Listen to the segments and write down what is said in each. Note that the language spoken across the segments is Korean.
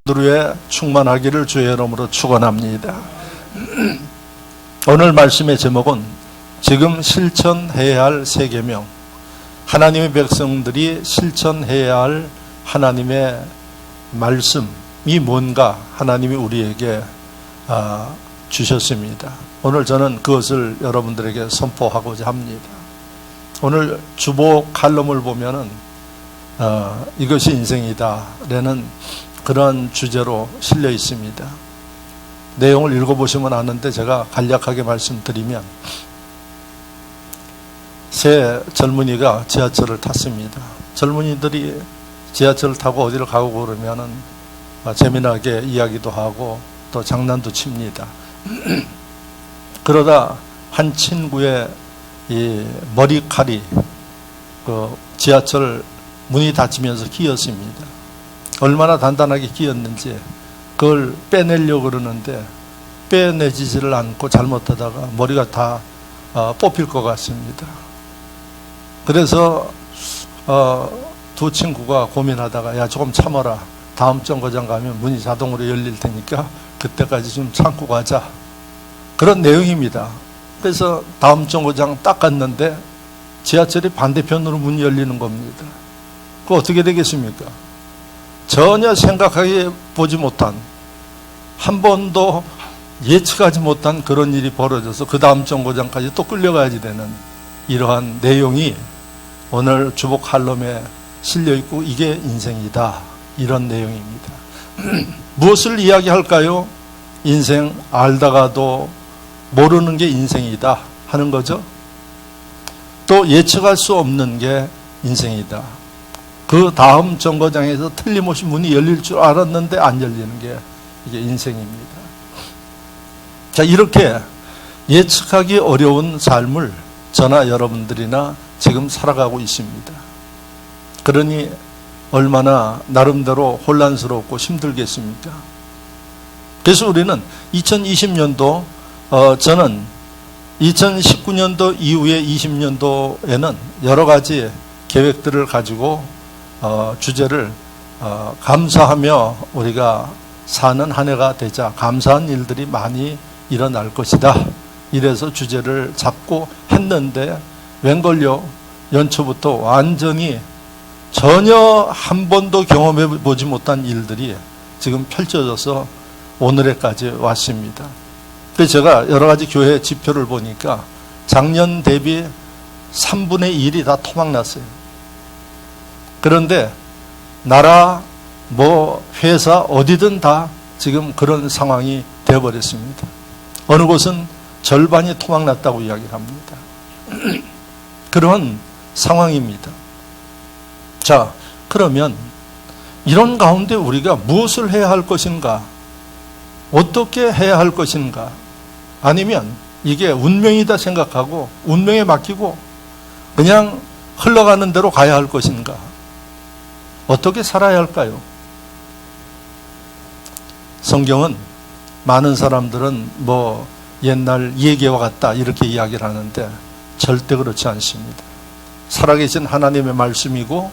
위에 충만하기를 주의 이름으로 축원합니다. 오늘 말씀의 제목은 지금 실천해야 할 세 계명, 하나님의 백성들이 실천해야 할 하나님의 말씀이 뭔가 하나님이 우리에게 주셨습니다. 오늘 저는 그것을 여러분들에게 선포하고자 합니다. 오늘 주보 칼럼을 보면은 이것이 인생이다라는 그런 주제로 실려 있습니다. 내용을 읽어보시면 아는데 제가 간략하게 말씀드리면, 세 젊은이가 지하철을 탔습니다. 젊은이들이 지하철을 타고 어디를 가고 그러면은 재미나게 이야기도 하고 또 장난도 칩니다. 그러다 한 친구의 이 머리칼이 그 지하철 문이 닫히면서 끼었습니다. 얼마나 단단하게 끼었는지 그걸 빼내려고 그러는데 빼내지를 않고 잘못하다가 머리가 다 뽑힐 것 같습니다. 그래서 두 친구가 고민하다가, 야, 조금 참아라, 다음 정거장 가면 문이 자동으로 열릴 테니까 그때까지 좀 참고 가자, 그런 내용입니다. 그래서 다음 정거장 딱 갔는데 지하철이 반대편으로 문이 열리는 겁니다. 그거 어떻게 되겠습니까? 전혀 생각하게 보지 못한, 한 번도 예측하지 못한 그런 일이 벌어져서 그 다음 정거장까지 또 끌려가야지 되는 이러한 내용이 오늘 주보 칼럼에 실려있고, 이게 인생이다, 이런 내용입니다. 무엇을 이야기할까요? 인생 알다가도 모르는 게 인생이다 하는 거죠. 또 예측할 수 없는 게 인생이다. 그 다음 정거장에서 틀림없이 문이 열릴 줄 알았는데 안 열리는 게 이게 인생입니다. 자, 이렇게 예측하기 어려운 삶을 저나 여러분들이나 지금 살아가고 있습니다. 그러니 얼마나 나름대로 혼란스럽고 힘들겠습니까? 그래서 우리는 2020년도, 저는 2019년도 이후에 20년도에는 여러 가지 계획들을 가지고 주제를 감사하며 우리가 사는 한 해가 되자, 감사한 일들이 많이 일어날 것이다, 이래서 주제를 잡고 했는데 웬걸요, 연초부터 완전히 전혀 한 번도 경험해 보지 못한 일들이 지금 펼쳐져서 오늘에까지 왔습니다. 그래서 제가 여러 가지 교회 지표를 보니까 작년 대비 3분의 1이 다 토막났어요. 그런데 나라, 회사 어디든 다 지금 그런 상황이 되어버렸습니다. 어느 곳은 절반이 토막났다고 이야기를 합니다. 그런 상황입니다. 자, 그러면 이런 가운데 우리가 무엇을 해야 할 것인가? 어떻게 해야 할 것인가? 아니면 이게 운명이다 생각하고 운명에 맡기고 그냥 흘러가는 대로 가야 할 것인가? 어떻게 살아야 할까요? 성경은 많은 사람들은 옛날 예계와 같다 이렇게 이야기를 하는데 절대 그렇지 않습니다. 살아계신 하나님의 말씀이고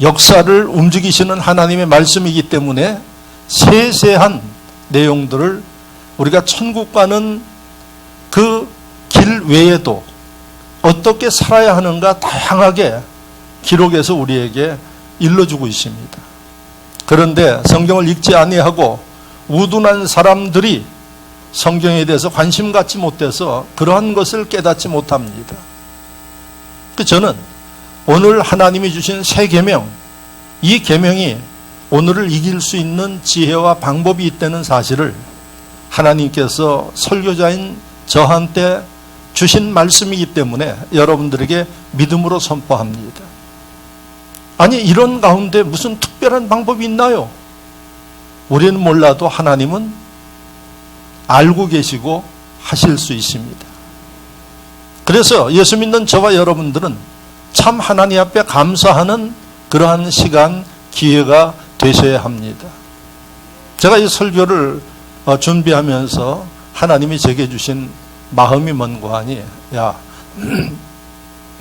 역사를 움직이시는 하나님의 말씀이기 때문에 세세한 내용들을 우리가 천국 가는 그 길 외에도 어떻게 살아야 하는가 다양하게 기록해서 우리에게 일러주고 있습니다. 그런데 성경을 읽지 아니하고 우둔한 사람들이 성경에 대해서 관심 갖지 못해서 그러한 것을 깨닫지 못합니다. 저는 오늘 하나님이 주신 세 계명, 이 계명이 오늘을 이길 수 있는 지혜와 방법이 있다는 사실을 하나님께서 설교자인 저한테 주신 말씀이기 때문에 여러분들에게 믿음으로 선포합니다. 아니, 이런 가운데 무슨 특별한 방법이 있나요? 우리는 몰라도 하나님은 알고 계시고 하실 수 있습니다. 그래서 예수 믿는 저와 여러분들은 참 하나님 앞에 감사하는 그러한 시간, 기회가 되셔야 합니다. 제가 이 설교를 준비하면서 하나님이 제게 주신 마음이 뭔가 하니, 야,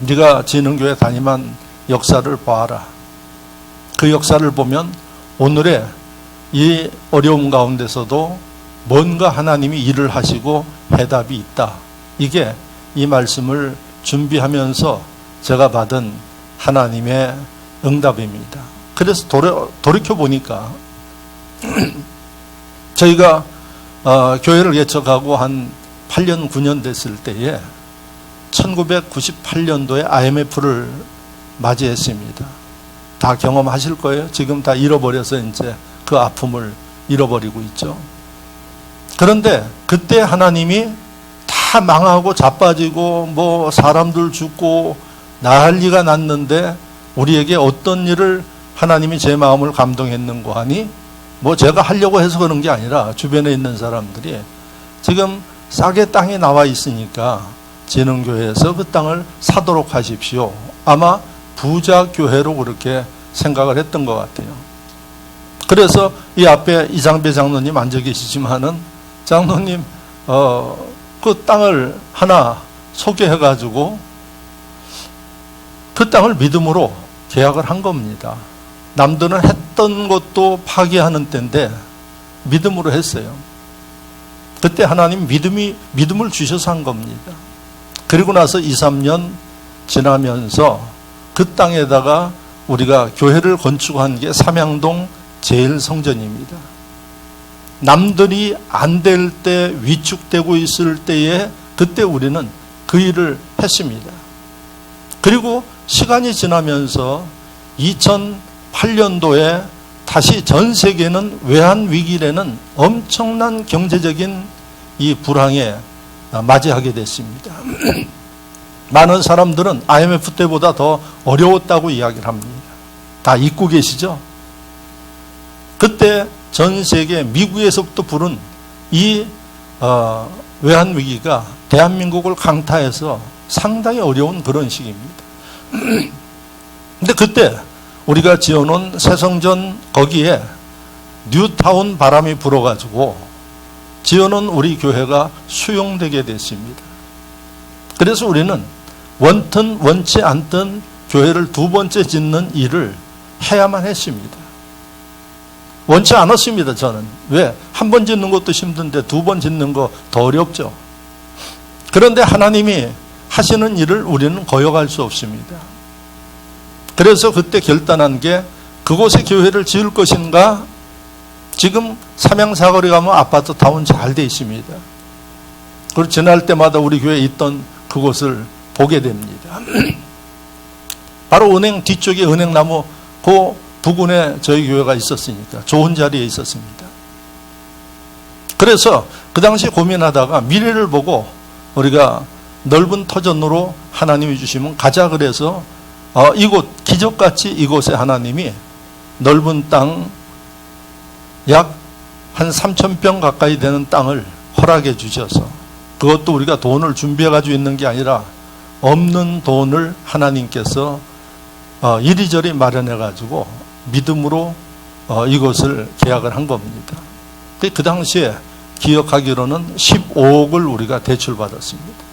네가 진흥교회 다니만 역사를 봐라. 그 역사를 보면 오늘의 이 어려움 가운데서도 뭔가 하나님이 일을 하시고 해답이 있다. 이게 이 말씀을 준비하면서 제가 받은 하나님의 응답입니다. 그래서 돌이켜 보니까 저희가 교회를 개척하고 한 8년, 9년 됐을 때에 1998년도에 IMF를 맞이했습니다. 다 경험하실 거예요. 지금 다 잃어버려서 이제 그 아픔을 잃어버리고 있죠. 그런데 그때 하나님이 다 망하고 자빠지고 뭐 사람들 죽고 난리가 났는데 우리에게 어떤 일을 하나님이 제 마음을 감동했는고 하니 뭐 제가 하려고 해서 그런 게 아니라 주변에 있는 사람들이 지금 싸게 땅이 나와 있으니까 진흥교회에서 그 땅을 사도록 하십시오. 아마 부자 교회로 그렇게 생각을 했던 것 같아요. 그래서 이 앞에 이장배 장로님 앉아 계시지만은 장로님 그 땅을 하나 소개해가지고 그 땅을 믿음으로 계약을 한 겁니다. 남들은 했던 것도 파기하는 때인데 믿음으로 했어요. 그때 하나님 믿음을 주셔서 한 겁니다. 그리고 나서 2, 3년 지나면서 그 땅에다가 우리가 교회를 건축한 게 삼양동 제일성전입니다. 남들이 안 될 때 위축되고 있을 때에 그때 우리는 그 일을 했습니다. 그리고 시간이 지나면서 2008년도에 다시 전 세계는 외환위기라는 엄청난 경제적인 이 불황에 맞이하게 됐습니다. 많은 사람들은 IMF 때보다 더 어려웠다고 이야기를 합니다. 다 잊고 계시죠? 그때 전 세계 미국에서부터 부른 이 외환위기가 대한민국을 강타해서 상당히 어려운 그런 시기입니다. 근데 그때 우리가 지어놓은 새성전 거기에 뉴타운 바람이 불어가지고 지어놓은 우리 교회가 수용되게 됐습니다. 그래서 우리는 원튼 원치 않던 교회를 두 번째 짓는 일을 해야만 했습니다. 원치 않았습니다, 저는. 왜? 한 번 짓는 것도 힘든데 두 번 짓는 거 더 어렵죠. 그런데 하나님이 하시는 일을 우리는 거역할 수 없습니다. 그래서 그때 결단한 게 그곳에 교회를 지을 것인가? 지금 삼양사거리 가면 아파트 타운 잘 돼 있습니다. 그리고 지날 때마다 우리 교회에 있던 그곳을 보게 됩니다. 바로 은행 뒤쪽에 은행나무 그 부근에 저희 교회가 있었으니까 좋은 자리에 있었습니다. 그래서 그 당시 고민하다가 미래를 보고 우리가 넓은 터전으로 하나님이 주시면 가자 그래서 이곳 기적같이 이곳에 하나님이 넓은 땅 약 한 3,000평 가까이 되는 땅을 허락해 주셔서 그것도 우리가 돈을 준비해 가지고 있는 게 아니라 없는 돈을 하나님께서 이리저리 마련해 가지고 믿음으로 이것을 계약을 한 겁니다. 근데 그 당시에 기억하기로는 15억을 우리가 대출 받았습니다.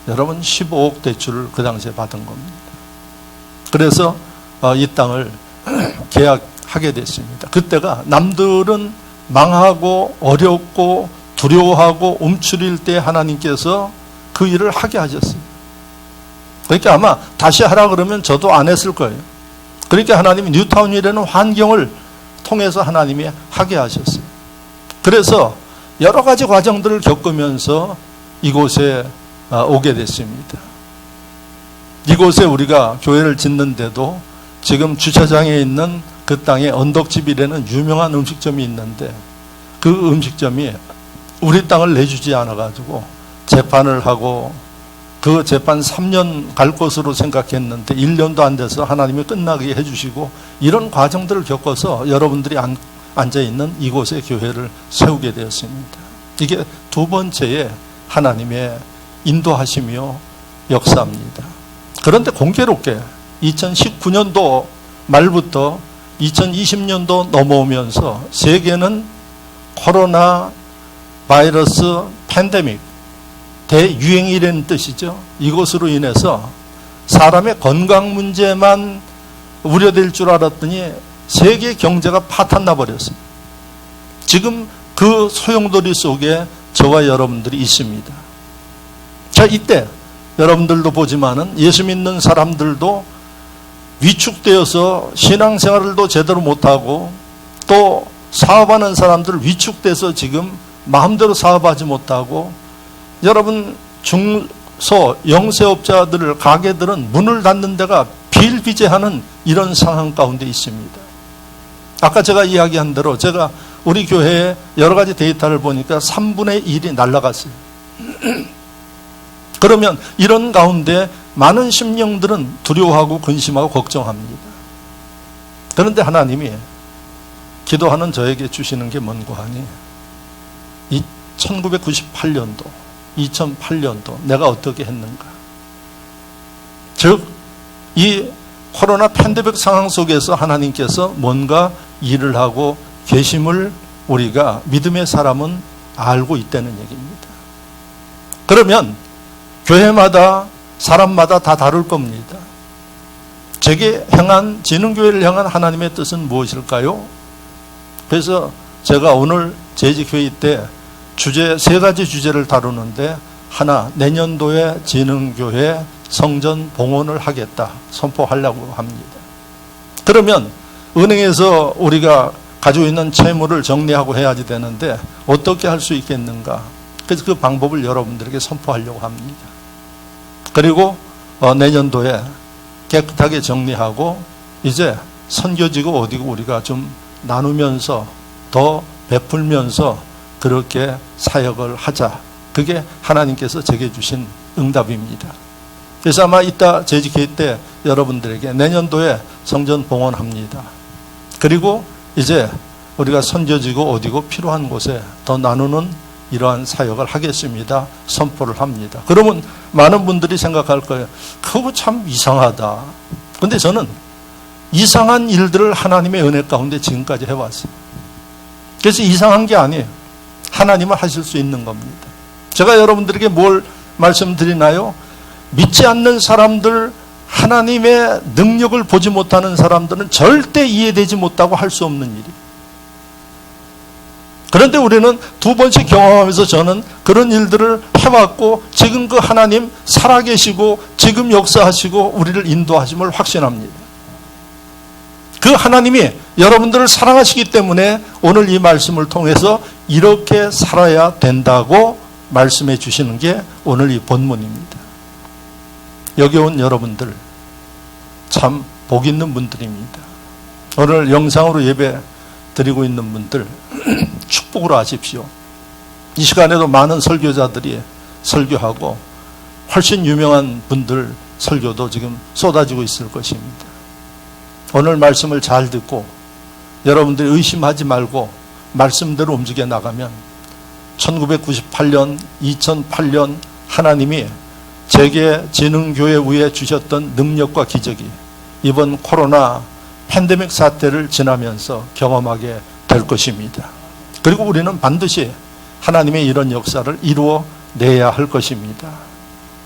여러분 15억 대출을 그 당시에 받은 겁니다. 그래서 이 땅을 계약하게 됐습니다. 그때가 남들은 망하고 어렵고 두려워하고 움츠릴 때 하나님께서 그 일을 하게 하셨어요. 그러니까 아마 다시 하라 그러면 저도 안 했을 거예요. 그러니까 하나님이 뉴타운이라는 환경을 통해서 하나님이 하게 하셨어요. 그래서 여러 가지 과정들을 겪으면서 이곳에 오게 됐습니다. 이곳에 우리가 교회를 짓는데도 지금 주차장에 있는 그 땅에 언덕집이라는 유명한 음식점이 있는데 그 음식점이 우리 땅을 내주지 않아가지고 재판을 하고 그 재판 3년 갈 것으로 생각했는데 1년도 안 돼서 하나님이 끝나게 해주시고 이런 과정들을 겪어서 여러분들이 앉아있는 이곳에 교회를 세우게 되었습니다. 이게 두 번째의 하나님의 인도하시며 역사입니다. 그런데 공교롭게 2019년도 말부터 2020년도 넘어오면서 세계는 코로나 바이러스 팬데믹 대유행이라는 뜻이죠. 이것으로 인해서 사람의 건강 문제만 우려될 줄 알았더니 세계 경제가 파탄나 버렸습니다. 지금 그 소용돌이 속에 저와 여러분들이 있습니다. 자, 이때 여러분들도 보지만은 예수 믿는 사람들도 위축되어서 신앙생활도 제대로 못하고 또 사업하는 사람들 위축돼서 지금 마음대로 사업하지 못하고 여러분 중소 영세업자들 가게들은 문을 닫는 데가 비일비재하는 이런 상황 가운데 있습니다. 아까 제가 이야기한 대로 제가 우리 교회에 여러 가지 데이터를 보니까 3분의 1이 날아갔어요. 그러면 이런 가운데 많은 심령들은 두려워하고 근심하고 걱정합니다. 그런데 하나님이 기도하는 저에게 주시는 게 뭔고 하니 1998년도 2008년도 내가 어떻게 했는가, 즉 이 코로나 팬데믹 상황 속에서 하나님께서 뭔가 일을 하고 계심을 우리가 믿음의 사람은 알고 있다는 얘기입니다. 그러면 교회마다 사람마다 다 다를 겁니다. 제게 향한 진흥교회를 향한 하나님의 뜻은 무엇일까요? 그래서 제가 오늘 재직회의 때 주제 3가지 주제를 다루는데 하나, 내년도에 진흥교회 성전 봉헌을 하겠다 선포하려고 합니다. 그러면 은행에서 우리가 가지고 있는 채무를 정리하고 해야지 되는데 어떻게 할 수 있겠는가? 그래서 그 방법을 여러분들에게 선포하려고 합니다. 그리고 내년도에 깨끗하게 정리하고 이제 선교지고 어디고 우리가 좀 나누면서 더 베풀면서 그렇게 사역을 하자. 그게 하나님께서 제게 주신 응답입니다. 그래서 아마 이따 재직회의 때 여러분들에게 내년도에 성전 봉헌합니다. 그리고 이제 우리가 선교지고 어디고 필요한 곳에 더 나누는 이러한 사역을 하겠습니다. 선포를 합니다. 그러면 많은 분들이 생각할 거예요. 그거 참 이상하다. 그런데 저는 이상한 일들을 하나님의 은혜 가운데 지금까지 해왔어요. 그래서 이상한 게 아니에요. 하나님은 하실 수 있는 겁니다. 제가 여러분들에게 뭘 말씀드리나요? 믿지 않는 사람들, 하나님의 능력을 보지 못하는 사람들은 절대 이해되지 못하고 할 수 없는 일이에요. 그런데 우리는 2번씩 경험하면서 저는 그런 일들을 해왔고 지금 그 하나님 살아계시고 지금 역사하시고 우리를 인도하심을 확신합니다. 그 하나님이 여러분들을 사랑하시기 때문에 오늘 이 말씀을 통해서 이렇게 살아야 된다고 말씀해 주시는 게 오늘 이 본문입니다. 여기 온 여러분들 참 복 있는 분들입니다. 오늘 영상으로 예배 드리고 있는 분들 축복으로 하십시오. 이 시간에도 많은 설교자들이 설교하고 훨씬 유명한 분들 설교도 지금 쏟아지고 있을 것입니다. 오늘 말씀을 잘 듣고 여러분들이 의심하지 말고 말씀대로 움직여 나가면 1998년, 2008년 하나님이 제게 진흥교회 위에 주셨던 능력과 기적이 이번 코로나 팬데믹 사태를 지나면서 경험하게 될 것입니다. 그리고 우리는 반드시 하나님의 이런 역사를 이루어내야 할 것입니다.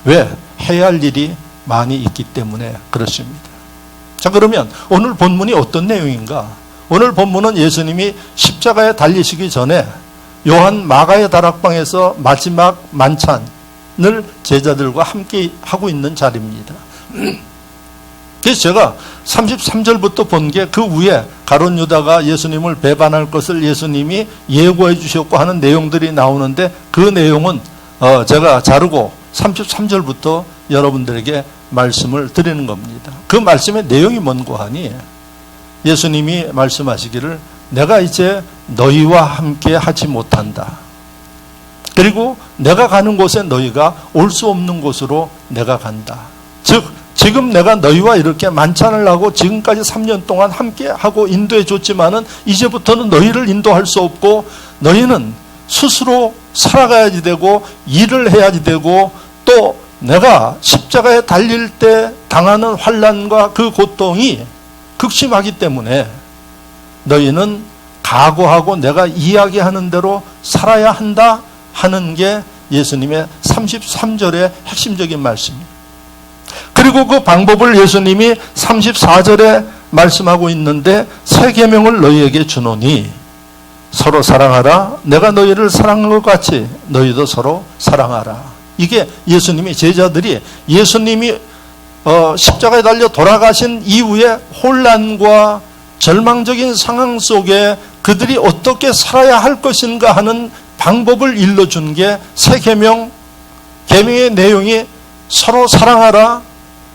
왜? 해야 할 일이 많이 있기 때문에 그렇습니다. 자, 그러면 오늘 본문이 어떤 내용인가? 오늘 본문은 예수님이 십자가에 달리시기 전에 요한 마가의 다락방에서 마지막 만찬을 제자들과 함께 하고 있는 자리입니다. 그래서 제가 33절부터 본 게 그 위에 가룟 유다가 예수님을 배반할 것을 예수님이 예고해 주셨고 하는 내용들이 나오는데 그 내용은 제가 자르고 33절부터 여러분들에게 말씀을 드리는 겁니다. 그 말씀의 내용이 뭔고 하니 예수님이 말씀하시기를 내가 이제 너희와 함께 하지 못한다. 그리고 내가 가는 곳에 너희가 올 수 없는 곳으로 내가 간다. 즉 지금 내가 너희와 이렇게 만찬을 하고 지금까지 3년 동안 함께 하고 인도해 줬지만은 이제부터는 너희를 인도할 수 없고 너희는 스스로 살아가야지 되고 일을 해야지 되고 또 내가 십자가에 달릴 때 당하는 환난과 그 고통이 극심하기 때문에 너희는 각오하고 내가 이야기하는 대로 살아야 한다 하는 게 예수님의 33절의 핵심적인 말씀입니다. 그리고 그 방법을 예수님이 34절에 말씀하고 있는데 새 계명을 너희에게 주노니 서로 사랑하라. 내가 너희를 사랑한 것 같이 너희도 서로 사랑하라. 이게 예수님이 제자들이 예수님이 십자가에 달려 돌아가신 이후에 혼란과 절망적인 상황 속에 그들이 어떻게 살아야 할 것인가 하는 방법을 일러준 게 새 계명, 계명의 내용이 서로 사랑하라.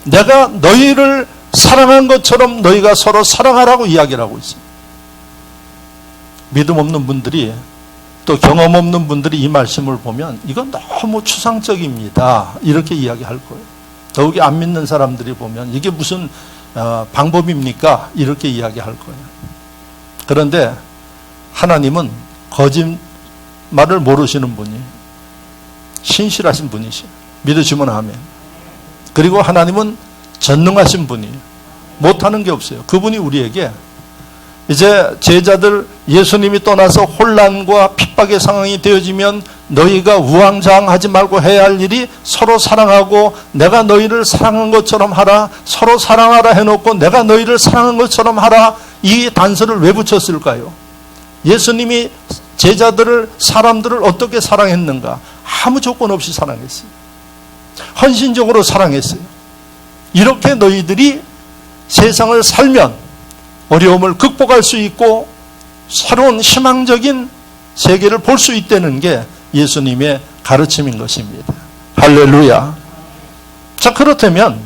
내가 너희를 사랑한 것처럼 너희가 서로 사랑하라고 이야기를 하고 있습니다. 믿음 없는 분들이 또 경험 없는 분들이 이 말씀을 보면 이건 너무 추상적입니다. 이렇게 이야기할 거예요. 더욱이 안 믿는 사람들이 보면 이게 무슨 방법입니까? 이렇게 이야기할 거예요. 그런데 하나님은 거짓말을 모르시는 분이 신실하신 분이시요. 믿으시면 아멘. 그리고 하나님은 전능하신 분이에요. 못하는 게 없어요. 그분이 우리에게 이제 제자들 예수님이 떠나서 혼란과 핍박의 상황이 되어지면 너희가 우왕좌왕하지 말고 해야 할 일이 서로 사랑하고 내가 너희를 사랑한 것처럼 하라. 서로 사랑하라 해놓고 내가 너희를 사랑한 것처럼 하라. 이 단서를 왜 붙였을까요? 예수님이 제자들을 사람들을 어떻게 사랑했는가? 아무 조건 없이 사랑했어요. 헌신적으로 사랑했어요. 이렇게 너희들이 세상을 살면 어려움을 극복할 수 있고 새로운 희망적인 세계를 볼 수 있다는 게 예수님의 가르침인 것입니다. 할렐루야. 자, 그렇다면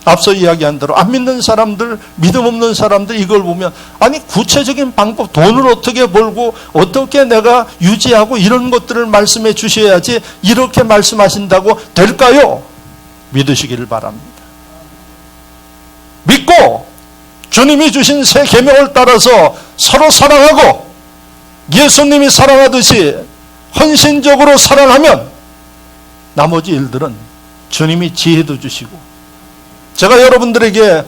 앞서 이야기한 대로 안 믿는 사람들, 믿음 없는 사람들 이걸 보면 아니 구체적인 방법, 돈을 어떻게 벌고 어떻게 내가 유지하고 이런 것들을 말씀해 주셔야지 이렇게 말씀하신다고 될까요? 믿으시기를 바랍니다. 믿고 주님이 주신 새 계명을 따라서 서로 사랑하고 예수님이 사랑하듯이 헌신적으로 사랑하면 나머지 일들은 주님이 지혜도 주시고 제가 여러분들에게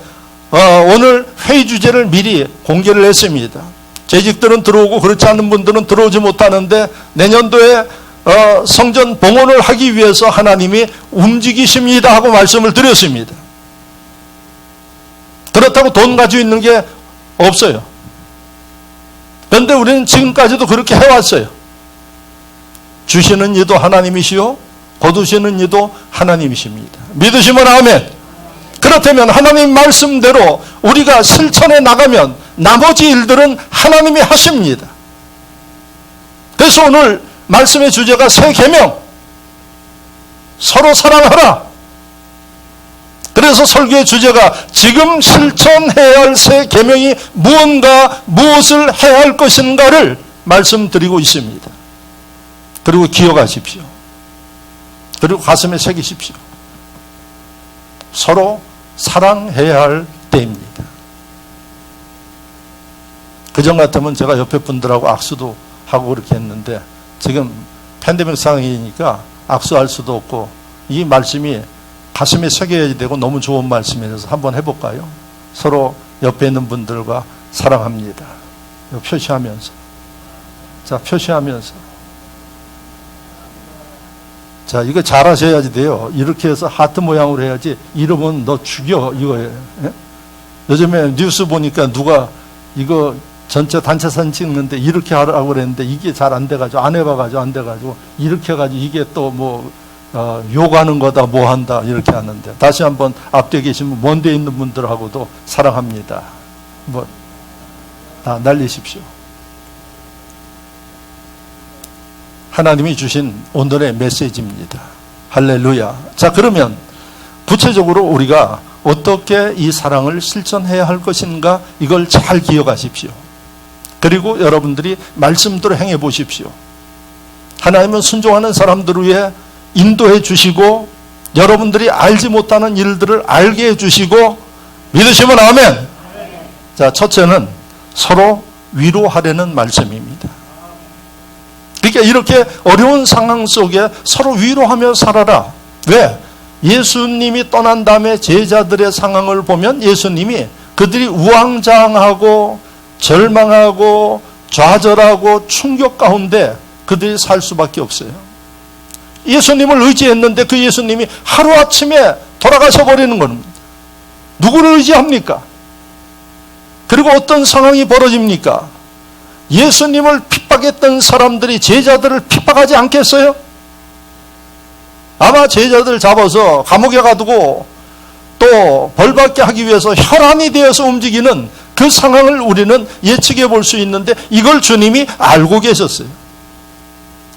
오늘 회의 주제를 미리 공개를 했습니다. 재직들은 들어오고 그렇지 않은 분들은 들어오지 못하는데 내년도에 성전 봉헌을 하기 위해서 하나님이 움직이십니다 하고 말씀을 드렸습니다. 그렇다고 돈 가지고 있는 게 없어요. 그런데 우리는 지금까지도 그렇게 해왔어요. 주시는 이도 하나님이시요 거두시는 이도 하나님이십니다. 믿으시면 아멘. 그렇다면 하나님 말씀대로 우리가 실천해 나가면 나머지 일들은 하나님이 하십니다. 그래서 오늘 말씀의 주제가 새 계명, 서로 사랑하라. 그래서 설교의 주제가 지금 실천해야 할 새 계명이 무언가, 무엇을 해야 할 것인가를 말씀드리고 있습니다. 그리고 기억하십시오. 그리고 가슴에 새기십시오. 서로 사랑해야 할 때입니다. 그전 같으면 제가 옆에 분들하고 악수도 하고 그렇게 했는데 지금 팬데믹 상황이니까 악수할 수도 없고 이 말씀이 가슴에 새겨야 되고 너무 좋은 말씀이라서 한번 해볼까요? 서로 옆에 있는 분들과 사랑합니다. 표시하면서. 자, 표시하면서. 자, 이거 잘 하셔야지 돼요. 이렇게 해서 하트 모양으로 해야지. 이러면 너 죽여, 이거예요. 예? 요즘에 뉴스 보니까 누가 이거 전체 단체 사진 찍는데 이렇게 하라고 그랬는데 이게 잘 안 돼가지고, 안 해봐가지고 안 돼가지고, 이렇게 해가지고 이게 또 뭐, 욕하는 거다, 뭐 한다, 이렇게 하는데. 다시 한번 앞뒤에 계신 먼데 있는 분들하고도 사랑합니다. 뭐, 다 날리십시오. 하나님이 주신 오늘의 메시지입니다. 할렐루야. 자, 그러면 구체적으로 우리가 어떻게 이 사랑을 실천해야 할 것인가 이걸 잘 기억하십시오. 그리고 여러분들이 말씀대로 행해 보십시오. 하나님은 순종하는 사람들을 위해 인도해 주시고 여러분들이 알지 못하는 일들을 알게 해 주시고 믿으시면 아멘. 자, 첫째는 서로 위로하려는 말씀입니다. 그러니까 이렇게 어려운 상황 속에 서로 위로하며 살아라. 왜? 예수님이 떠난 다음에 제자들의 상황을 보면 예수님이 그들이 우왕좌왕하고 절망하고 좌절하고 충격 가운데 그들이 살 수밖에 없어요. 예수님을 의지했는데 그 예수님이 하루아침에 돌아가셔 버리는 겁니다. 누구를 의지합니까? 그리고 어떤 상황이 벌어집니까? 예수님을 핍박했던 사람들이 제자들을 핍박하지 않겠어요? 아마 제자들 잡아서 감옥에 가두고 또 벌받게 하기 위해서 혈안이 되어서 움직이는 그 상황을 우리는 예측해 볼 수 있는데 이걸 주님이 알고 계셨어요.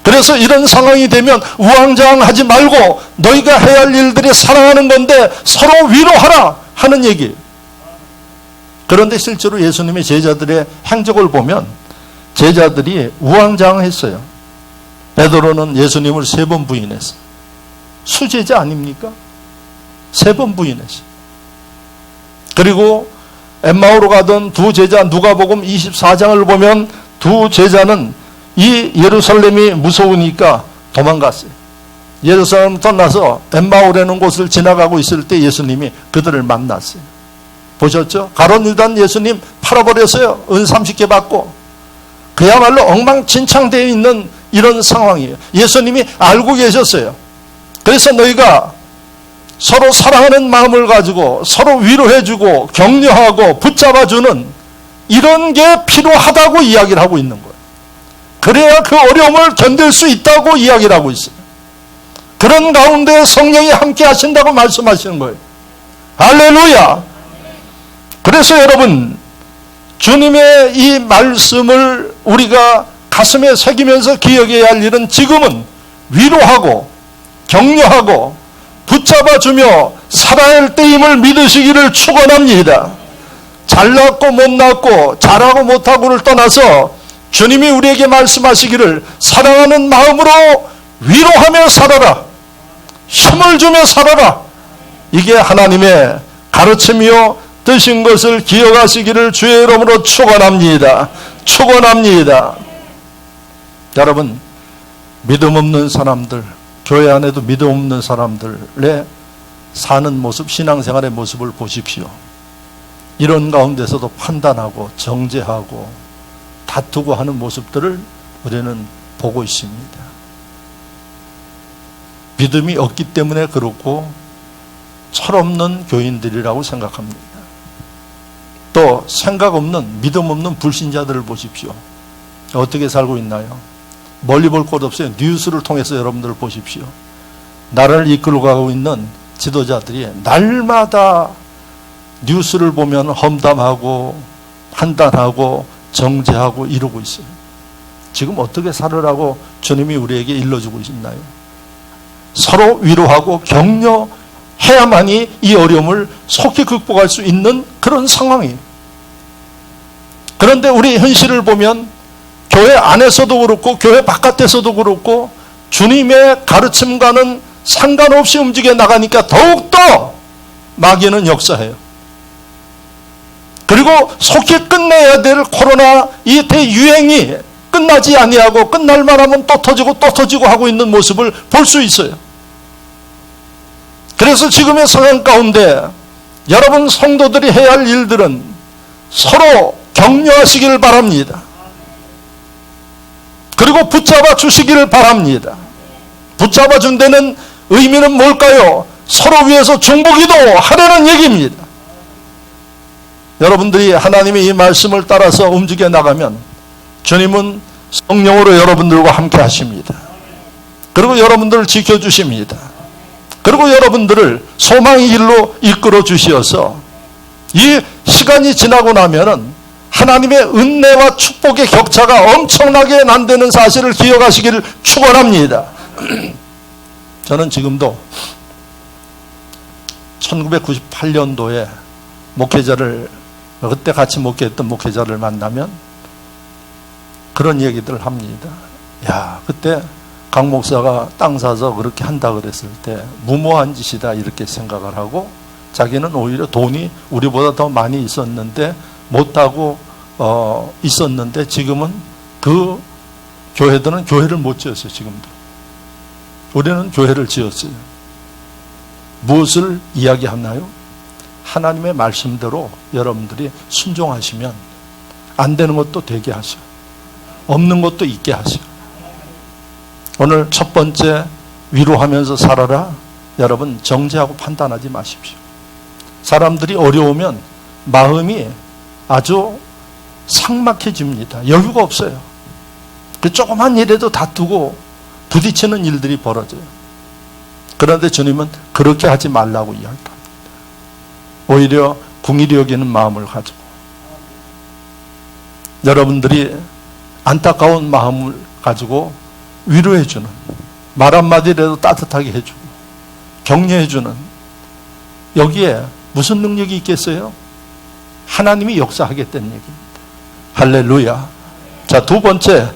그래서 이런 상황이 되면 우왕좌왕하지 말고 너희가 해야 할 일들이 사랑하는 건데 서로 위로하라 하는 얘기예요. 그런데 실제로 예수님의 제자들의 행적을 보면 제자들이 우왕좌왕했어요. 베드로는 예수님을 3번 부인했어요. 수제자 아닙니까? 3번 부인했어요. 그리고 엠마오로 가던 두 제자 누가복음 24장을 보면 두 제자는 이 예루살렘이 무서우니까 도망갔어요. 예루살렘 떠나서 엠마오라는 곳을 지나가고 있을 때 예수님이 그들을 만났어요. 보셨죠? 가룟유다는 예수님 팔아버렸어요. 은 30개 받고. 그야말로 엉망진창되어 있는 이런 상황이에요. 예수님이 알고 계셨어요. 그래서 너희가 서로 사랑하는 마음을 가지고 서로 위로해주고 격려하고 붙잡아주는 이런 게 필요하다고 이야기를 하고 있는 거예요. 그래야 그 어려움을 견딜 수 있다고 이야기를 하고 있어요. 그런 가운데 성령이 함께 하신다고 말씀하시는 거예요. 할렐루야. 그래서 여러분, 주님의 이 말씀을 우리가 가슴에 새기면서 기억해야 할 일은 지금은 위로하고 격려하고 붙잡아주며 살아야 할 때임을 믿으시기를 축원합니다. 잘났고 못났고 잘하고 못하고를 떠나서 주님이 우리에게 말씀하시기를 사랑하는 마음으로 위로하며 살아라. 힘을 주며 살아라. 이게 하나님의 가르침이요 뜻인 것을 기억하시기를 주의 이름으로 축원합니다. 축원합니다. 여러분, 믿음 없는 사람들, 교회 안에도 믿음 없는 사람들의 사는 모습, 신앙생활의 모습을 보십시오. 이런 가운데서도 판단하고 정죄하고 다투고 하는 모습들을 우리는 보고 있습니다. 믿음이 없기 때문에 그렇고 철없는 교인들이라고 생각합니다. 또 생각 없는, 믿음 없는 불신자들을 보십시오. 어떻게 살고 있나요? 멀리 볼 것 없어요. 뉴스를 통해서 여러분들 보십시오. 나라를 이끌고 가고 있는 지도자들이 날마다 뉴스를 보면 험담하고 판단하고 정죄하고 이러고 있어요. 지금 어떻게 살으라고 주님이 우리에게 일러주고 있나요? 서로 위로하고 격려해야만이 이 어려움을 속히 극복할 수 있는 그런 상황이에요. 그런데 우리 현실을 보면 교회 안에서도 그렇고 교회 바깥에서도 그렇고 주님의 가르침과는 상관없이 움직여 나가니까 더욱더 마귀는 역사해요. 그리고 속히 끝내야 될 코로나 이 대유행이 끝나지 아니하고 끝날 만하면 또 터지고 하고 있는 모습을 볼 수 있어요. 그래서 지금의 상황 가운데 여러분 성도들이 해야 할 일들은 서로 격려하시길 바랍니다. 그리고 붙잡아 주시기를 바랍니다. 붙잡아 준 데는 의미는 뭘까요? 서로 위해서 중보기도 하려는 얘기입니다. 여러분들이 하나님의 이 말씀을 따라서 움직여 나가면 주님은 성령으로 여러분들과 함께 하십니다. 그리고 여러분들을 지켜주십니다. 그리고 여러분들을 소망의 길로 이끌어 주시어서 이 시간이 지나고 나면은 하나님의 은혜와 축복의 격차가 엄청나게 난다는 사실을 기억하시기를 축원합니다. 저는 지금도 1998년도에 목회자를 그때 같이 목회했던 목회자를 만나면 그런 얘기들을 합니다. 야, 그때 강 목사가 땅 사서 그렇게 한다 그랬을 때 무모한 짓이다 이렇게 생각을 하고 자기는 오히려 돈이 우리보다 더 많이 있었는데 못하고 있었는데 지금은 그 교회들은 교회를 못 지었어요. 지금도. 우리는 교회를 지었어요. 무엇을 이야기하나요? 하나님의 말씀대로 여러분들이 순종하시면 안 되는 것도 되게 하셔. 없는 것도 있게 하셔. 오늘 첫 번째 위로하면서 살아라. 여러분 정죄하고 판단하지 마십시오. 사람들이 어려우면 마음이 아주 삭막해집니다. 여유가 없어요. 그 조그만 일에도 다투고 부딪히는 일들이 벌어져요. 그런데 주님은 그렇게 하지 말라고 이야기합니다. 오히려 긍휼히 여기는 마음을 가지고 여러분들이 안타까운 마음을 가지고 위로해주는, 말 한마디라도 따뜻하게 해주고 격려해주는, 여기에 무슨 능력이 있겠어요? 하나님이 역사하겠다는 얘기입니다. 할렐루야. 자, 두 번째,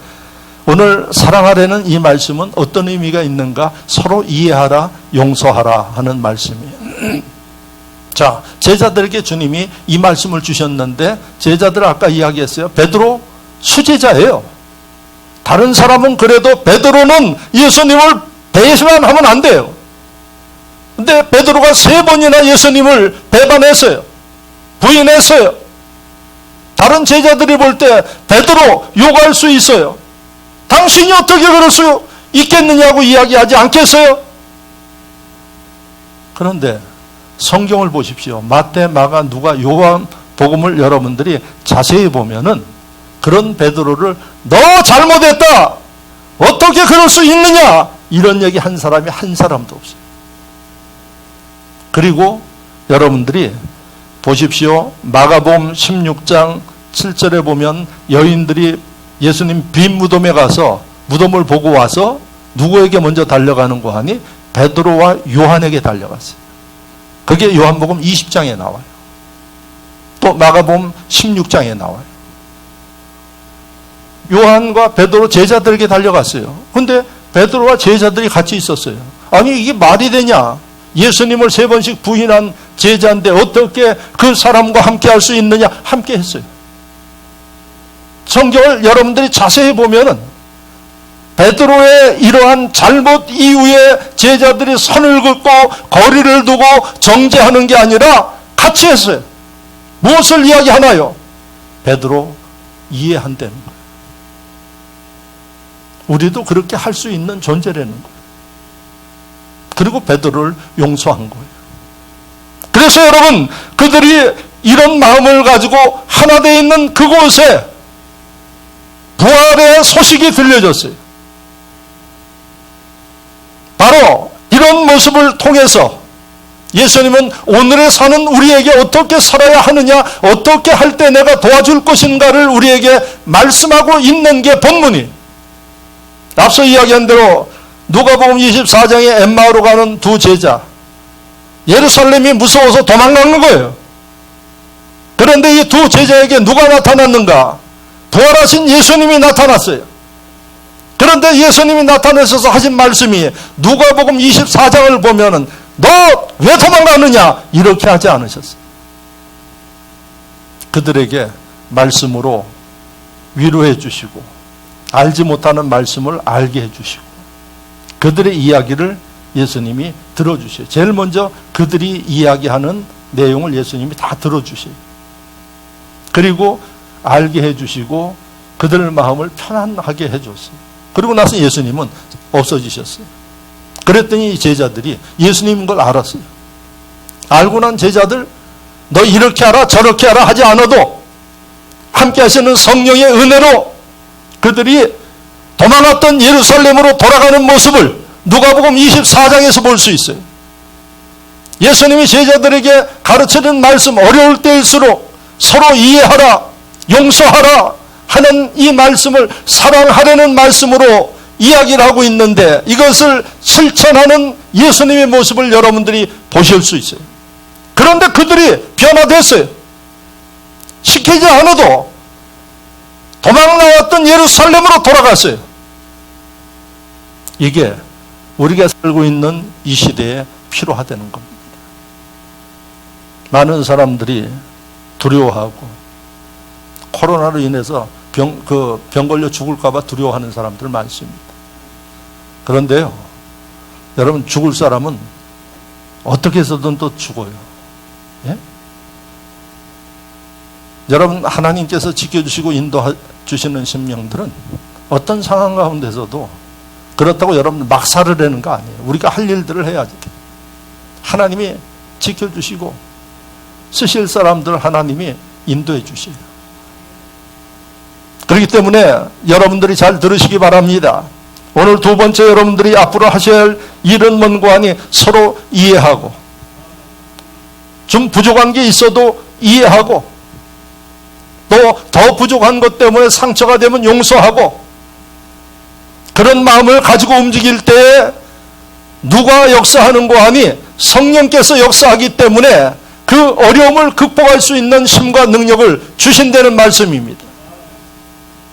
오늘 사랑하라는 이 말씀은 어떤 의미가 있는가? 서로 이해하라, 용서하라 하는 말씀이에요. 자, 제자들에게 주님이 이 말씀을 주셨는데, 제자들 아까 이야기했어요. 베드로 수제자예요. 다른 사람은 그래도 베드로는 예수님을 배신하면 안 돼요. 근데 베드로가 3번이나 예수님을 배반했어요. 부인했어요. 다른 제자들이 볼 때 베드로 욕할 수 있어요. 당신이 어떻게 그럴 수 있겠느냐고 이야기하지 않겠어요? 그런데 성경을 보십시오. 마태, 마가, 누가, 요한 복음을 여러분들이 자세히 보면은 그런 베드로를 너 잘못했다, 어떻게 그럴 수 있느냐, 이런 얘기 한 사람이 한 사람도 없어요. 그리고 여러분들이 보십시오. 마가복음 16장 7절에 보면 여인들이 예수님 빈 무덤에 가서 무덤을 보고 와서 누구에게 먼저 달려가는 거 하니? 베드로와 요한에게 달려갔어요. 그게 요한복음 20장에 나와요. 또 마가복음 16장에 나와요. 요한과 베드로 제자들에게 달려갔어요. 근데 베드로와 제자들이 같이 있었어요. 아니 이게 말이 되냐? 예수님을 3번씩 부인한 제자인데 어떻게 그 사람과 함께 할 수 있느냐? 함께 했어요. 성경을 여러분들이 자세히 보면은 베드로의 이러한 잘못 이후에 제자들이 선을 긋고 거리를 두고 정죄하는 게 아니라 같이 했어요. 무엇을 이야기하나요? 베드로 이해한다는 거예요. 우리도 그렇게 할 수 있는 존재라는 거예요. 그리고 베드로를 용서한 거예요. 그래서 여러분, 그들이 이런 마음을 가지고 하나 되어 있는 그곳에 부활의 소식이 들려졌어요. 바로 이런 모습을 통해서 예수님은 오늘에 사는 우리에게 어떻게 살아야 하느냐, 어떻게 할 때 내가 도와줄 것인가를 우리에게 말씀하고 있는 게 본문이. 앞서 이야기한 대로 누가복음 24장에 엠마오로 가는 두 제자, 예루살렘이 무서워서 도망가는 거예요. 그런데 이 두 제자에게 누가 나타났는가? 부활하신 예수님이 나타났어요. 그런데 예수님이 나타나셔서 하신 말씀이 누가복음 24장을 보면은 너 왜 도망가느냐? 이렇게 하지 않으셨어요. 그들에게 말씀으로 위로해 주시고 알지 못하는 말씀을 알게 해 주시고 그들의 이야기를 예수님이 들어주셔요. 제일 먼저 그들이 이야기하는 내용을 예수님이 다 들어주셔요. 그리고 알게 해주시고 그들 마음을 편안하게 해줬어요. 그리고 나서 예수님은 없어지셨어요. 그랬더니 이 제자들이 예수님인 걸 알았어요. 알고 난 제자들, 너 이렇게 하라 저렇게 하라 하지 않아도 함께 하시는 성령의 은혜로 그들이 도망갔던 예루살렘으로 돌아가는 모습을 누가복음 24장에서 볼 수 있어요. 예수님이 제자들에게 가르치는 말씀, 어려울 때일수록 서로 이해하라, 용서하라 하는 이 말씀을 사랑하라는 말씀으로 이야기를 하고 있는데 이것을 실천하는 예수님의 모습을 여러분들이 보실 수 있어요. 그런데 그들이 변화됐어요. 시키지 않아도 도망 나왔던 예루살렘으로 돌아갔어요. 이게 우리가 살고 있는 이 시대에 필요하다는 겁니다. 많은 사람들이 두려워하고 코로나로 인해서 병 걸려 죽을까 봐 두려워하는 사람들 많습니다. 그런데요, 여러분 죽을 사람은 어떻게 해서든 또 죽어요. 예? 여러분 하나님께서 지켜주시고 인도해 주시는 심령들은 어떤 상황 가운데서도 그렇다고 여러분 막 살으려는 거 아니에요. 우리가 할 일들을 해야지. 하나님이 지켜주시고 쓰실 사람들 하나님이 인도해 주셔요. 그렇기 때문에 여러분들이 잘 들으시기 바랍니다. 오늘 두 번째 여러분들이 앞으로 하셔야 할 일은 뭔가 하니 서로 이해하고, 좀 부족한 게 있어도 이해하고, 또 더 부족한 것 때문에 상처가 되면 용서하고, 그런 마음을 가지고 움직일 때 누가 역사하는 거 하니 성령께서 역사하기 때문에 그 어려움을 극복할 수 있는 힘과 능력을 주신다는 말씀입니다.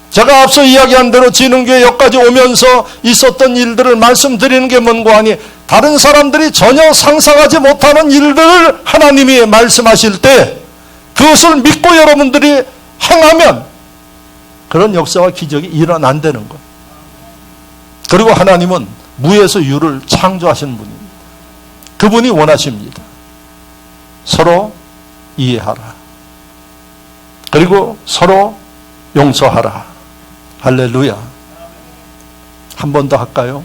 제가 앞서 이야기한 대로 진흥교회 여기까지 오면서 있었던 일들을 말씀드리는 게 뭔가 하니 다른 사람들이 전혀 상상하지 못하는 일들을 하나님이 말씀하실 때 그것을 믿고 여러분들이 행하면 그런 역사와 기적이 일어난다는 것. 그리고 하나님은 무에서 유를 창조하시는 분입니다. 그분이 원하십니다. 서로 이해하라. 그리고 서로 용서하라. 할렐루야. 한 번 더 할까요?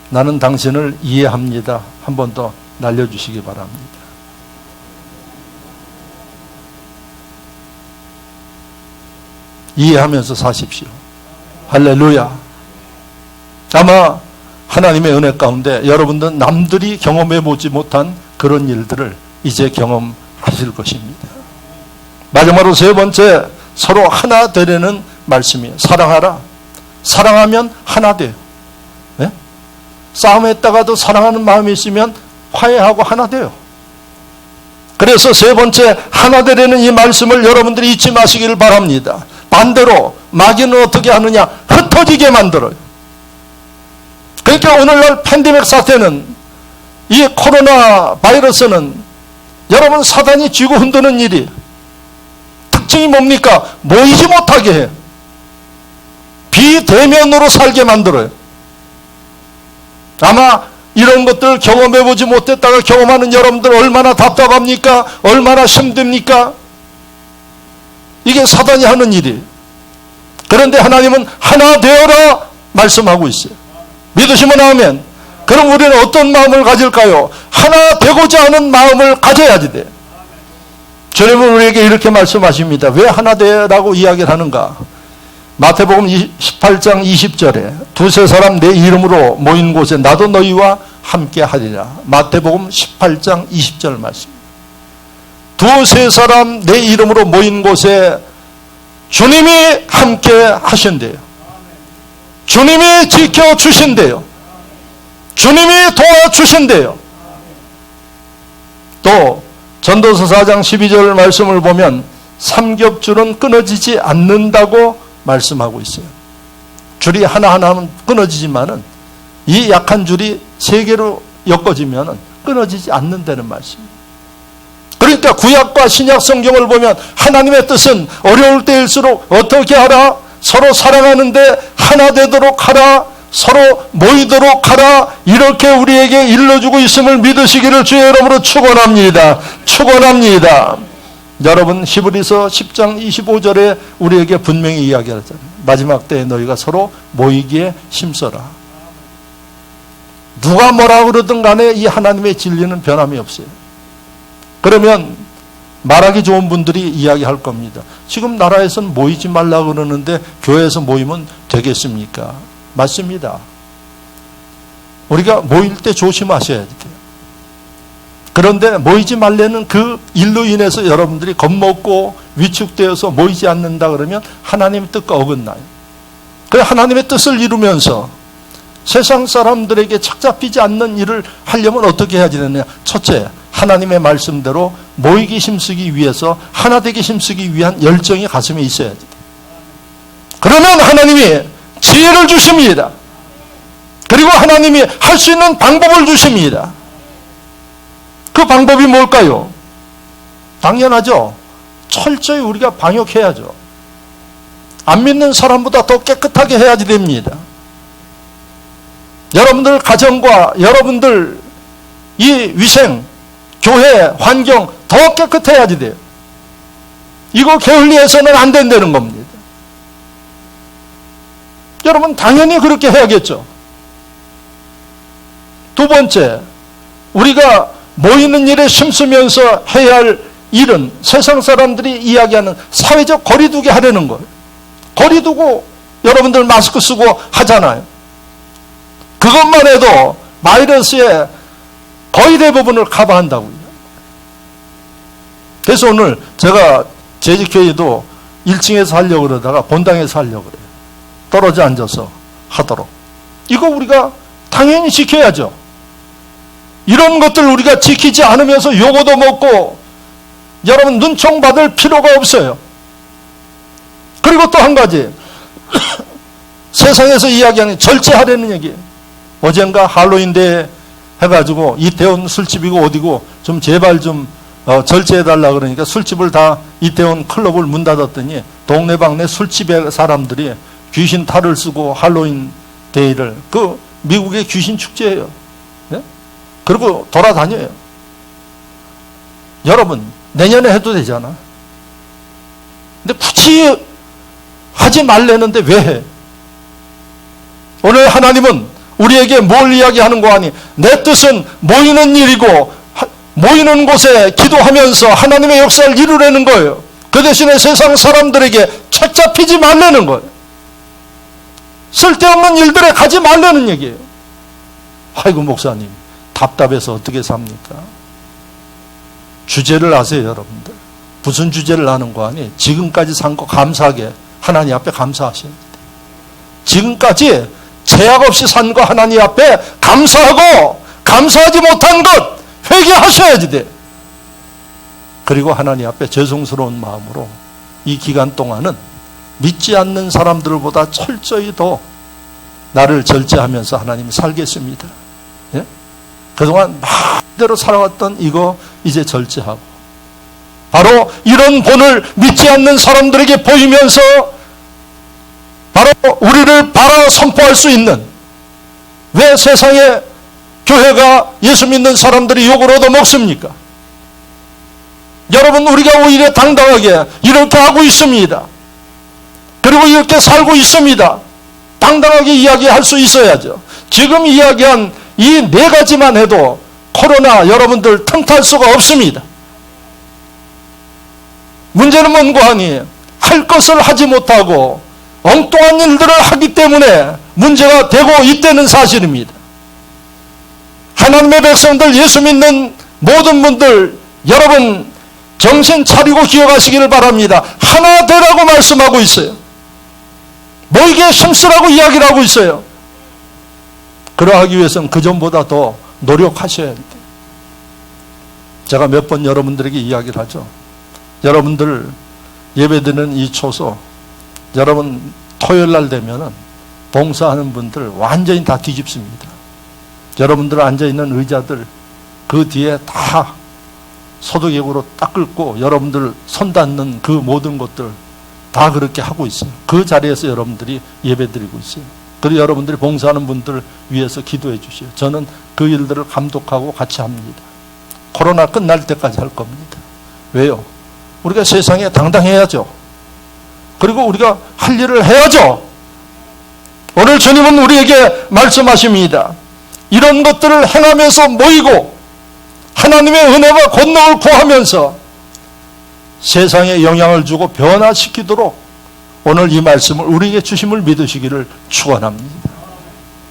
나는 당신을 이해합니다. 한 번 더 날려주시기 바랍니다. 이해하면서 사십시오. 할렐루야. 아마 하나님의 은혜 가운데 여러분들은 남들이 경험해보지 못한 그런 일들을 이제 경험하실 것입니다. 마지막으로 세 번째, 서로 하나 되려는 말씀이에요. 사랑하라. 사랑하면 하나 돼요. 네? 싸움했다가도 사랑하는 마음이 있으면 화해하고 하나 돼요. 그래서 세 번째, 하나 되려는 이 말씀을 여러분들이 잊지 마시기를 바랍니다. 반대로 마귀는 어떻게 하느냐? 흩어지게 만들어요. 그러니까 오늘날 팬데믹 사태는, 이 코로나 바이러스는 여러분 사단이 쥐고 흔드는 일이 특징이 뭡니까? 모이지 못하게 해요. 비대면으로 살게 만들어요. 아마 이런 것들 경험해보지 못했다가 경험하는 여러분들 얼마나 답답합니까? 얼마나 힘듭니까? 이게 사단이 하는 일이에요. 그런데 하나님은 하나 되어라 말씀하고 있어요. 믿으시면 아멘. 그럼 우리는 어떤 마음을 가질까요? 하나 되고자 하는 마음을 가져야지 돼. 주님은 우리에게 이렇게 말씀하십니다. 왜 하나 되라고 이야기를 하는가? 마태복음 18장 20절에 두세 사람 내 이름으로 모인 곳에 나도 너희와 함께 하리라. 마태복음 18장 20절 말씀. 두세 사람 내 이름으로 모인 곳에 주님이 함께 하신대요. 주님이 지켜주신대요. 주님이 도와주신대요. 또 전도서 4장 12절 말씀을 보면 삼겹줄은 끊어지지 않는다고 말씀하고 있어요. 줄이 하나하나는 끊어지지만은 이 약한 줄이 세 개로 엮어지면 끊어지지 않는다는 말씀입니다. 그러니까 구약과 신약 성경을 보면 하나님의 뜻은 어려울 때일수록 어떻게 하라? 서로 사랑하는데 하나 되도록 하라. 서로 모이도록 하라. 이렇게 우리에게 일러주고 있음을 믿으시기를 주의 이름으로 축원합니다. 축원합니다. 여러분 히브리서 10장 25절에 우리에게 분명히 이야기하잖아요. 마지막 때에 너희가 서로 모이기에 힘써라. 누가 뭐라 그러든 간에 이 하나님의 진리는 변함이 없어요. 그러면 말하기 좋은 분들이 이야기할 겁니다. 지금 나라에서는 모이지 말라고 그러는데 교회에서 모이면 되겠습니까? 맞습니다. 우리가 모일 때 조심하셔야 돼요. 그런데 모이지 말라는 그 일로 인해서 여러분들이 겁먹고 위축되어서 모이지 않는다 그러면 하나님의 뜻과 어긋나요. 그 하나님의 뜻을 이루면서 세상 사람들에게 착잡히지 않는 일을 하려면 어떻게 해야 되느냐? 첫째, 하나님의 말씀대로 모이기 힘쓰기 위해서 하나 되기 힘쓰기 위한 열정이 가슴에 있어야 돼요. 그러면 하나님이 지혜를 주십니다. 그리고 하나님이 할 수 있는 방법을 주십니다. 그 방법이 뭘까요? 당연하죠. 철저히 우리가 방역해야죠. 안 믿는 사람보다 더 깨끗하게 해야지 됩니다. 여러분들 가정과 여러분들 이 위생, 교회, 환경 더 깨끗해야지 돼요. 이거 게을리해서는 안 된다는 겁니다. 여러분 당연히 그렇게 해야겠죠. 두 번째, 우리가 모이는 일에 힘쓰면서 해야 할 일은 세상 사람들이 이야기하는 사회적 거리두기 하려는 거예요. 거리 두고 여러분들 마스크 쓰고 하잖아요. 그것만 해도 바이러스의 거의 대부분을 커버한다고요. 그래서 오늘 제가 재직회의도 1층에서 하려고 그러다가 본당에서 하려고 그래요. 떨어져 앉아서 하도록. 이거 우리가 당연히 지켜야죠. 이런 것들 우리가 지키지 않으면서 요거도 먹고 여러분 눈총 받을 필요가 없어요. 그리고 또 한 가지 세상에서 이야기하는 절제하려는 얘기예요. 어젠가 할로윈데이 해가지고 이태원 술집이고 어디고 좀 제발 좀 절제해달라 그러니까 술집을 다 이태원 클럽을 문 닫았더니 동네방네 술집의 사람들이 귀신 탈을 쓰고 할로윈 데이를 그 미국의 귀신 축제예요. 네? 그리고 돌아다녀요. 여러분 내년에 해도 되잖아. 근데 굳이 하지 말라는데 왜 해? 오늘 하나님은 우리에게 뭘 이야기하는 거 아니? 내 뜻은 모이는 일이고 모이는 곳에 기도하면서 하나님의 역사를 이루려는 거예요. 그 대신에 세상 사람들에게 책 잡히지 말라는 거예요. 쓸데없는 일들에 가지 말라는 얘기예요. 아이고 목사님 답답해서 어떻게 삽니까? 주제를 아세요 여러분들. 무슨 주제를 아는 거 아니? 지금까지 산 거 감사하게 하나님 앞에 감사하셔야 돼요. 지금까지 제약 없이 산 거 하나님 앞에 감사하고 감사하지 못한 것 회개하셔야지 돼. 그리고 하나님 앞에 죄송스러운 마음으로 이 기간 동안은 믿지 않는 사람들보다 철저히 더 나를 절제하면서 하나님이 살겠습니다. 예? 그동안 마음대로 살아왔던 이거 이제 절제하고 바로 이런 본을 믿지 않는 사람들에게 보이면서 바로 우리를 바라 선포할 수 있는 왜 세상에 교회가 예수 믿는 사람들이 욕을 얻어먹습니까? 여러분 우리가 오히려 당당하게 이렇게 하고 있습니다. 그리고 이렇게 살고 있습니다. 당당하게 이야기할 수 있어야죠. 지금 이야기한 이 네 가지만 해도 코로나 여러분들 틈탈 수가 없습니다. 문제는 뭔가 하니 할 것을 하지 못하고 엉뚱한 일들을 하기 때문에 문제가 되고 있다는 사실입니다. 하나님의 백성들 예수 믿는 모든 분들 여러분 정신 차리고 기억하시기를 바랍니다. 하나 되라고 말씀하고 있어요. 모이게 힘쓰라고 이야기를 하고 있어요. 그러하기 위해서는 그전보다 더 노력하셔야 돼요. 제가 몇 번 여러분들에게 이야기를 하죠. 여러분들 예배드리는 이 초소 여러분 토요일 날 되면은 봉사하는 분들 완전히 다 뒤집습니다. 여러분들 앉아있는 의자들 그 뒤에 다 소독액으로 닦고 여러분들 손 닿는 그 모든 것들 다 그렇게 하고 있어요. 그 자리에서 여러분들이 예배드리고 있어요. 그리고 여러분들이 봉사하는 분들 위해서 기도해 주시오. 저는 그 일들을 감독하고 같이 합니다. 코로나 끝날 때까지 할 겁니다. 왜요? 우리가 세상에 당당해야죠. 그리고 우리가 할 일을 해야죠. 오늘 주님은 우리에게 말씀하십니다. 이런 것들을 행하면서 모이고 하나님의 은혜와 권능을 구하면서 세상에 영향을 주고 변화시키도록 오늘 이 말씀을 우리에게 주심을 믿으시기를 축원합니다.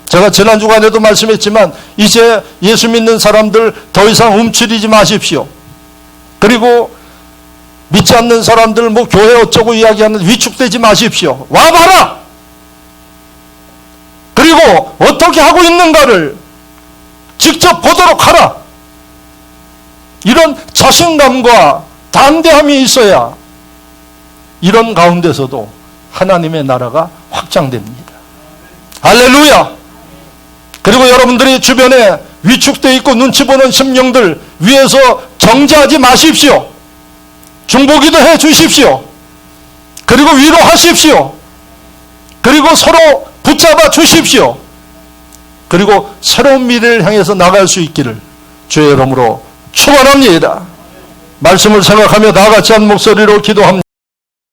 제가 지난 주간에도 말씀했지만 이제 예수 믿는 사람들 더 이상 움츠리지 마십시오. 그리고 믿지 않는 사람들 뭐 교회 어쩌고 이야기하는 위축되지 마십시오. 와봐라. 그리고 어떻게 하고 있는가를 직접 보도록 하라. 이런 자신감과 담대함이 있어야 이런 가운데서도 하나님의 나라가 확장됩니다. 할렐루야. 그리고 여러분들이 주변에 위축되어 있고 눈치 보는 심령들 위에서 정죄하지 마십시오. 중보기도 해 주십시오. 그리고 위로하십시오. 그리고 서로 붙잡아 주십시오. 그리고 새로운 미래를 향해서 나갈 수 있기를 주의 이름으로 축원합니다. 말씀을 생각하며 다 같이 한 목소리로 기도합니다.